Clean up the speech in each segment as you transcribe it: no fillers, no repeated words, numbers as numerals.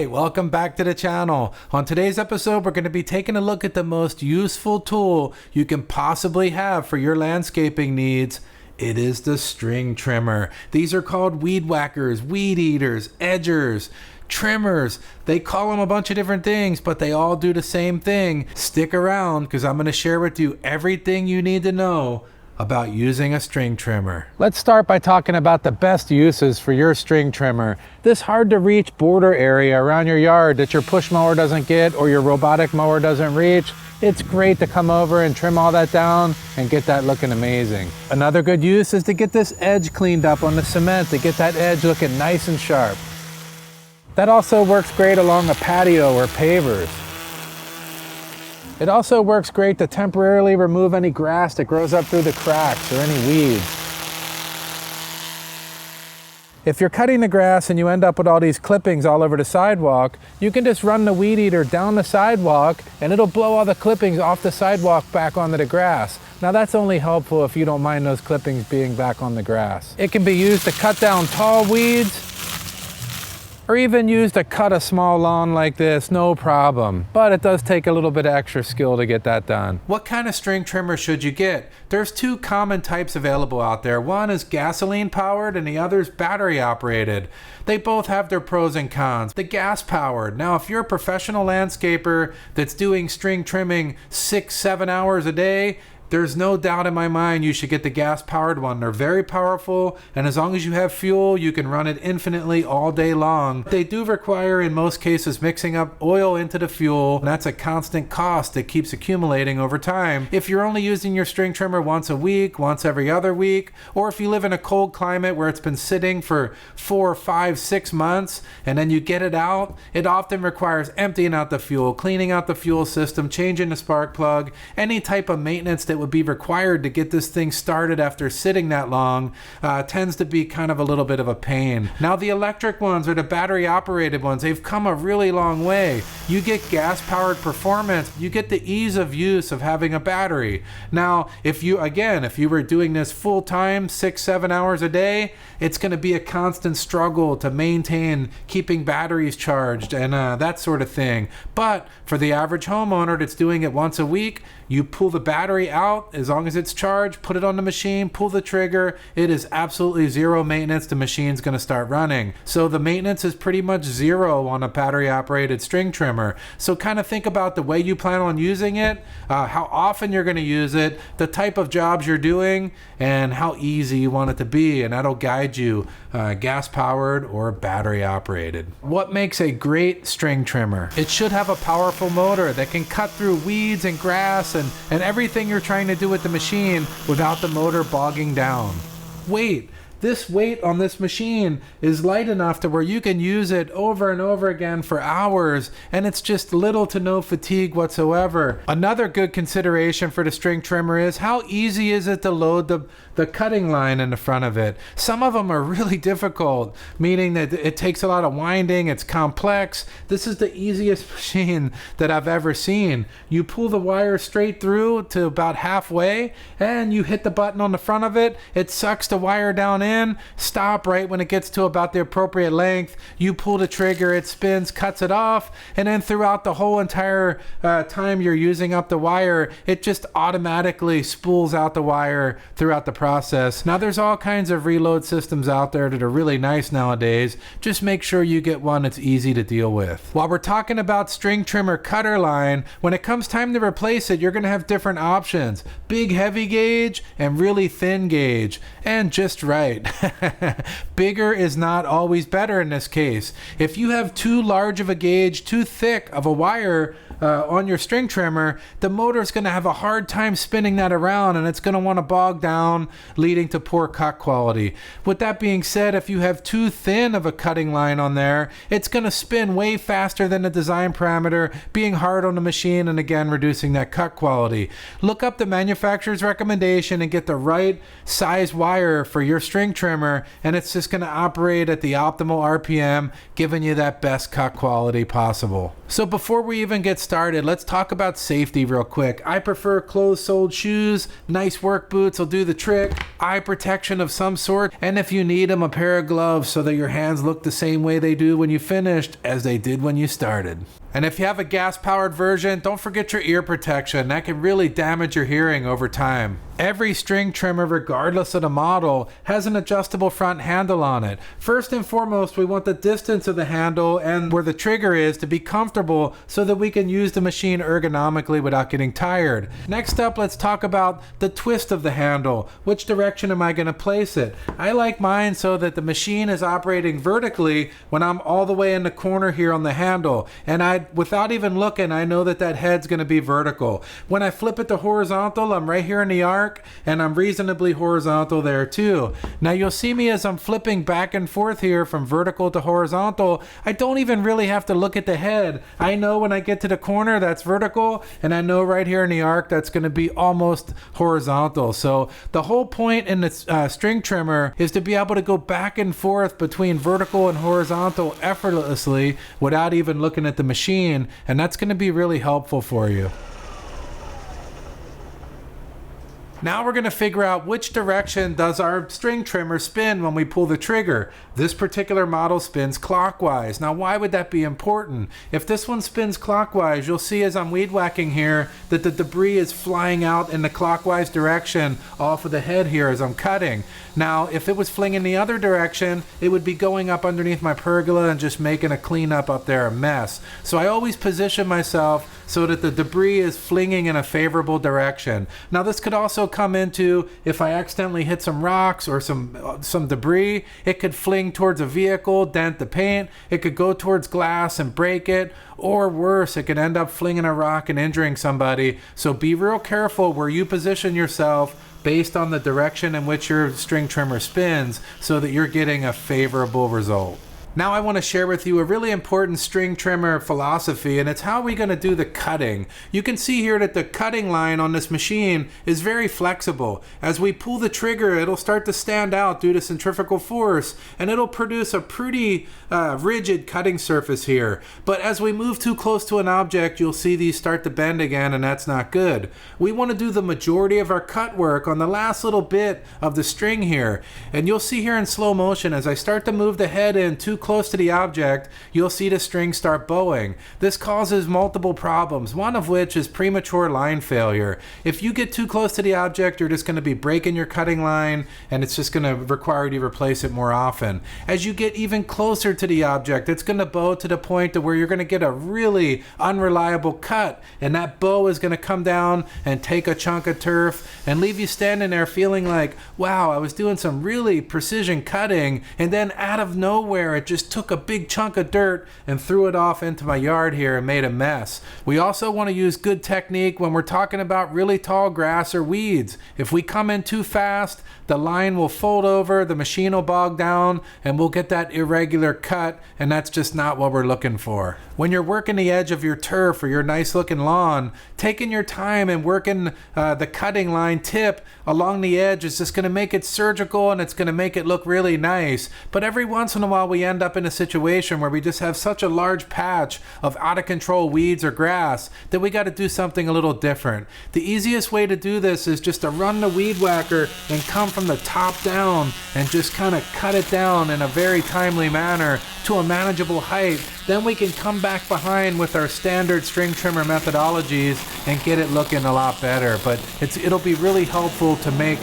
Hey, welcome back to the channel. On today's episode, we're going to be taking a look at the most useful tool you can possibly have for your landscaping needs. It is the string trimmer. These are called weed whackers, weed eaters, edgers, trimmers. They call them a bunch of different things, but they all do the same thing. Stick around because I'm going to share with you everything you need to know about using a string trimmer. Let's start by talking about the best uses for your string trimmer. This hard to reach border area around your yard that your push mower doesn't get or your robotic mower doesn't reach, it's great to come over and trim all that down and get that looking amazing. Another good use is to get this edge cleaned up on the cement to get that edge looking nice and sharp. That also works great along a patio or pavers. It also works great to temporarily remove any grass that grows up through the cracks or any weeds. If you're cutting the grass and you end up with all these clippings all over the sidewalk, you can just run the weed eater down the sidewalk and it'll blow all the clippings off the sidewalk back onto the grass. Now that's only helpful if you don't mind those clippings being back on the grass. It can be used to cut down tall weeds, or even used to cut a small lawn like this, no problem. But it does take a little bit of extra skill to get that done. What kind of string trimmer should you get? There's two common types available out there. One is gasoline powered and the other is battery operated. They both have their pros and cons. The gas powered. Now, if you're a professional landscaper that's doing string trimming 6-7 hours a day, there's no doubt in my mind you should get the gas-powered one. They're very powerful, and as long as you have fuel, you can run it infinitely all day long. They do require, in most cases, mixing up oil into the fuel, and that's a constant cost that keeps accumulating over time. If you're only using your string trimmer once a week, once every other week, or if you live in a cold climate where it's been sitting for 4, 5, 6 months, and then you get it out, it often requires emptying out the fuel, cleaning out the fuel system, changing the spark plug, any type of maintenance that would be required to get this thing started after sitting that long tends to be kind of a little bit of a pain. Now the electric ones or the battery operated ones, they've come a really long way. You get gas powered performance, you get the ease of use of having a battery. Now if you were doing this full time 6-7 hours a day, it's going to be a constant struggle to maintain keeping batteries charged and that sort of thing. But for the average homeowner that's doing it once a week, you pull the battery out, as long as it's charged, put it on the machine, pull the trigger, it is absolutely zero maintenance, the machine's going to start running. So the maintenance is pretty much zero on a battery operated string trimmer. So kind of think about the way you plan on using it, how often you're going to use it, the type of jobs you're doing, and how easy you want it to be, and that'll guide you gas powered or battery operated. What makes a great string trimmer? It should have a powerful motor that can cut through weeds and grass and everything you're trying to do with the machine without the motor bogging down. This weight on this machine is light enough to where you can use it over and over again for hours, and it's just little to no fatigue whatsoever. Another good consideration for the string trimmer is how easy is it to load the cutting line in the front of it. Some of them are really difficult, meaning that it takes a lot of winding, it's complex. This is the easiest machine that I've ever seen. You pull the wire straight through to about halfway, and you hit the button on the front of it. It sucks the wire down in, stop right when it gets to about the appropriate length. You pull the trigger, it spins, cuts it off, and then throughout the whole entire time you're using up the wire, it just automatically spools out the wire throughout the process. Now there's all kinds of reload systems out there that are really nice nowadays. Just make sure you get one that's easy to deal with. While we're talking about string trimmer cutter line, when it comes time to replace it, you're going to have different options. Big heavy gauge and really thin gauge, and just right. Bigger is not always better in this case. If you have too large of a gauge, too thick of a wire on your string trimmer, the motor is going to have a hard time spinning that around, and it's going to want to bog down, leading to poor cut quality. With that being said, if you have too thin of a cutting line on there, it's going to spin way faster than the design parameter, being hard on the machine and again reducing that cut quality. Look up the manufacturer's recommendation and get the right size wire for your string trimmer, and it's just going to operate at the optimal RPM, giving you that best cut quality possible. So before we even get started, let's talk about safety real quick. I prefer closed-soled shoes. Nice work boots will do the trick. Eye protection of some sort. And if you need them, a pair of gloves so that your hands look the same way they do when you finished as they did when you started. And if you have a gas-powered version, don't forget your ear protection. That can really damage your hearing over time. Every string trimmer, regardless of the model, has an adjustable front handle on it. First and foremost, we want the distance of the handle and where the trigger is to be comfortable so that we can use the machine ergonomically without getting tired. Next up, let's talk about the twist of the handle. Which direction am I going to place it? I like mine so that the machine is operating vertically when I'm all the way in the corner here on the handle. And without even looking, I know that that head's going to be vertical. When I flip it to horizontal, I'm right here in the arc, and I'm reasonably horizontal there too. Now you'll see me as I'm flipping back and forth here from vertical to horizontal. I don't even really have to look at the head. I know when I get to the corner that's vertical, and I know right here in the arc that's going to be almost horizontal. So the whole point in the string trimmer is to be able to go back and forth between vertical and horizontal effortlessly without even looking at the machine, and that's going to be really helpful for you. Now we're going to figure out which direction does our string trimmer spin when we pull the trigger. This particular model spins clockwise. Now why would that be important? If this one spins clockwise, you'll see as I'm weed whacking here that the debris is flying out in the clockwise direction off of the head here as I'm cutting. Now if it was flinging the other direction, it would be going up underneath my pergola and just making a cleanup up there a mess. So I always position myself so that the debris is flinging in a favorable direction. Now this could also come into if I accidentally hit some rocks or some debris. It could fling towards a vehicle, dent the paint. It could go towards glass and break it, or worse, it could end up flinging a rock and injuring somebody. So be real careful where you position yourself based on the direction in which your string trimmer spins so that you're getting a favorable result. Now I want to share with you a really important string trimmer philosophy, and it's how we're going to do the cutting. You can see here that the cutting line on this machine is very flexible. As we pull the trigger, it'll start to stand out due to centrifugal force, and it'll produce a pretty rigid cutting surface here. But as we move too close to an object, you'll see these start to bend again, and that's not good. We want to do the majority of our cut work on the last little bit of the string here. And you'll see here in slow motion, as I start to move the head in too close to the object, you'll see the string start bowing. This causes multiple problems, one of which is premature line failure. If you get too close to the object, you're just going to be breaking your cutting line, and it's just going to require you to replace it more often. As you get even closer to the object, it's going to bow to the point to where you're going to get a really unreliable cut, and that bow is going to come down and take a chunk of turf and leave you standing there feeling like, wow, I was doing some really precision cutting, and then out of nowhere it just took a big chunk of dirt and threw it off into my yard here and made a mess. We also want to use good technique when we're talking about really tall grass or weeds. If we come in too fast, the line will fold over, the machine will bog down, and we'll get that irregular cut, and that's just not what we're looking for. When you're working the edge of your turf or your nice looking lawn, taking your time and working the cutting line tip along the edge is just going to make it surgical, and it's going to make it look really nice. But every once in a while we end up in a situation where we just have such a large patch of out of control weeds or grass that we got to do something a little different. The easiest way to do this is just to run the weed whacker and come from the top down and just kind of cut it down in a very timely manner to a manageable height. Then we can come back behind with our standard string trimmer methodologies and get it looking a lot better. But it'll be really helpful to make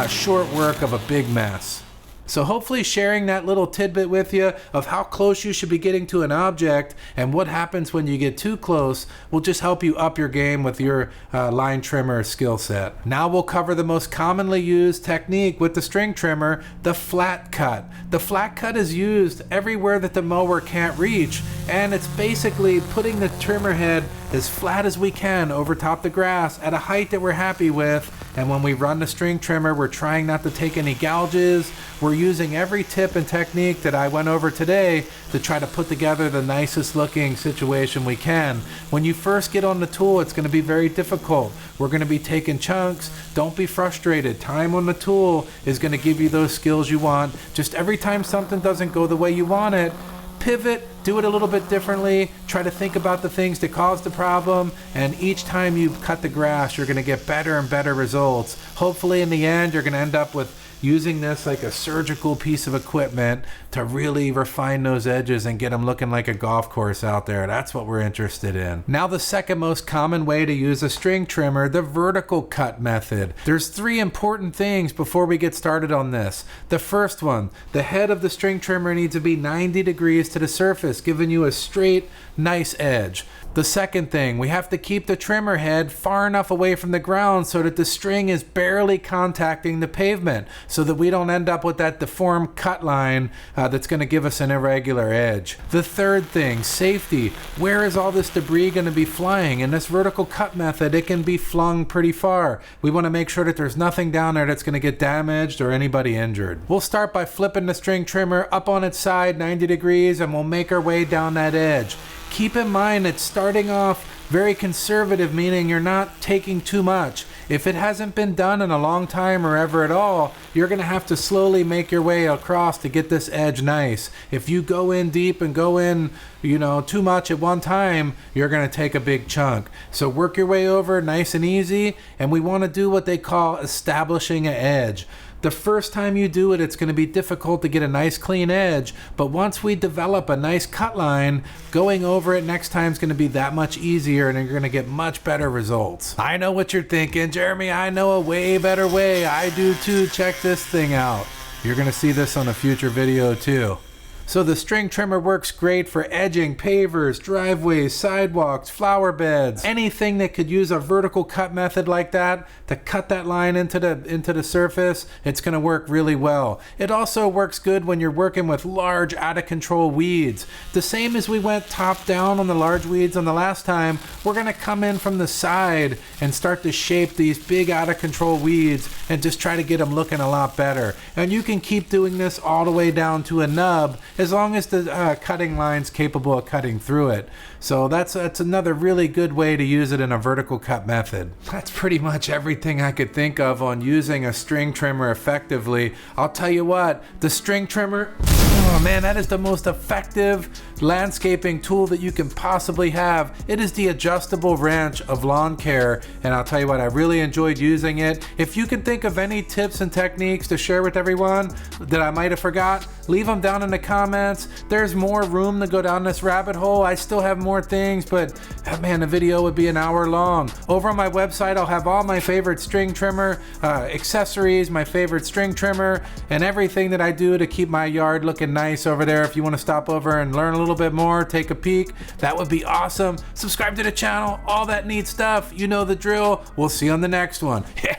short work of a big mess. So hopefully sharing that little tidbit with you of how close you should be getting to an object and what happens when you get too close will just help you up your game with your line trimmer skill set. Now we'll cover the most commonly used technique with the string trimmer, the flat cut. The flat cut is used everywhere that the mower can't reach, and it's basically putting the trimmer head as flat as we can over top the grass at a height that we're happy with. And when we run the string trimmer, we're trying not to take any gouges. We're using every tip and technique that I went over today to try to put together the nicest looking situation we can. When you first get on the tool, it's going to be very difficult. We're going to be taking chunks. Don't be frustrated. Time on the tool is going to give you those skills you want. Just every time something doesn't go the way you want it, pivot, do it a little bit differently, try to think about the things that caused the problem, and each time you cut the grass, you're gonna get better and better results. Hopefully in the end, you're gonna end up with using this like a surgical piece of equipment to really refine those edges and get them looking like a golf course out there. That's what we're interested in. Now the second most common way to use a string trimmer, the vertical cut method. There's 3 important things before we get started on this. The first one, the head of the string trimmer needs to be 90 degrees to the surface, giving you a straight, nice edge. The second thing, we have to keep the trimmer head far enough away from the ground so that the string is barely contacting the pavement, so that we don't end up with that deformed cut line that's going to give us an irregular edge. The third thing, safety. Where is all this debris going to be flying? In this vertical cut method, it can be flung pretty far. We want to make sure that there's nothing down there that's going to get damaged or anybody injured. We'll start by flipping the string trimmer up on its side 90 degrees, and we'll make our way down that edge. Keep in mind it's starting off very conservative, meaning you're not taking too much. If it hasn't been done in a long time or ever at all, you're gonna have to slowly make your way across to get this edge nice. If you go in deep and go in, too much at one time, you're gonna take a big chunk. So work your way over nice and easy, and we wanna do what they call establishing an edge. The first time you do it, it's going to be difficult to get a nice clean edge, but once we develop a nice cut line, going over it next time is going to be that much easier, and you're going to get much better results. I know what you're thinking, Jeremy, I know a way better way. I do too. Check this thing out. You're going to see this on a future video too. So the string trimmer works great for edging pavers, driveways, sidewalks, flower beds, anything that could use a vertical cut method like that to cut that line into the surface. It's going to work really well. It also works good when you're working with large out of control weeds. The same as we went top down on the large weeds on the last time, we're going to come in from the side and start to shape these big out of control weeds and just try to get them looking a lot better. And you can keep doing this all the way down to a nub, as long as the cutting line's capable of cutting through it. So that's another really good way to use it in a vertical cut method. That's pretty much everything I could think of on using a string trimmer effectively. I'll tell you what, the string trimmer, oh man, that is the most effective landscaping tool that you can possibly have. It is the adjustable wrench of lawn care, and I'll tell you what, I really enjoyed using it. If you can think of any tips and techniques to share with everyone that I might have forgot, leave them down in the comments. There's more room to go down this rabbit hole. I still have more things, but man, the video would be an hour long. Over on my website, I'll have all my favorite string trimmer accessories, my favorite string trimmer, and everything that I do to keep my yard looking nice over there. If you want to stop over and learn a little bit more, take a peek, that would be awesome. Subscribe to the channel, all that neat stuff. You know the drill. We'll see you on the next one. Yeah.